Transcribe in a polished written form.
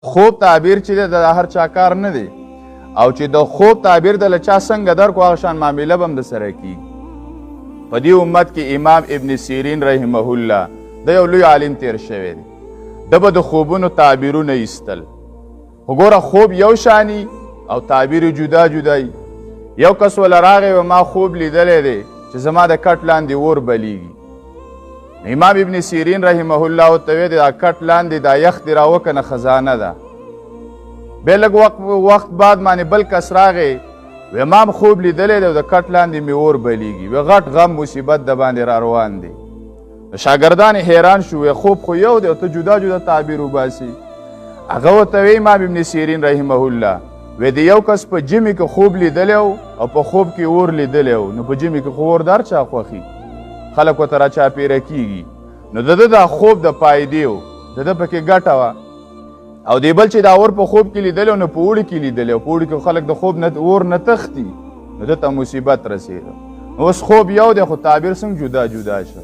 خوب تعبیر چې دی د هر چا کار نه دی او چې د خوب تعبیر د له چا څنګه درکو هغه شان معامله به هم د سره کېږي. په دې امت کې امام ابن سیرین رحمه الله د یو لوی عالم تیر شوی دی. ده به د خوبونو تعبیرونه ایستل. خو ګوره خوب یو شانی او تعبیر جدا جدای. یو کس وله راغی و ما خوب لیدلی دی چې زما د کټ لاندې اور بلیږي. امام ابن سیرین رحمه الله ورته ویې دا کټ لاندې دا یخ دې راوکنه خزانه ده. بیا لږ وخت بعد باندې بل کس راغی و ما خوب لیدلی دی د کټ لاندې مې اور بلیږي. و غټ غم مصیبت د باندې را روان دی. شاګردان حیران شو خوب خو یو دی او ته جدا جدا تعبیر وباسي. هغه ورته وی امام ابن سیرین رحمه الله وی د یو کس په جمع کې خوب لیدلی او په خوب کې اور لیدلی نو په جمع کې خو اور در چا خوښي خلک ورته راچاپېره کېږي. نو د ده دا خوب د فایدې و د ده پکې ګټه وه. او دی بل چې دا اور په خوب کې لیدلی نو په اوړي کې لیدلی او په اوړي کې خلک د خوب اور نه تښتي نو ده ته مصیبت رسېده. اوس خوب یو دی خو تعبیر څنګه جدا جدا شه.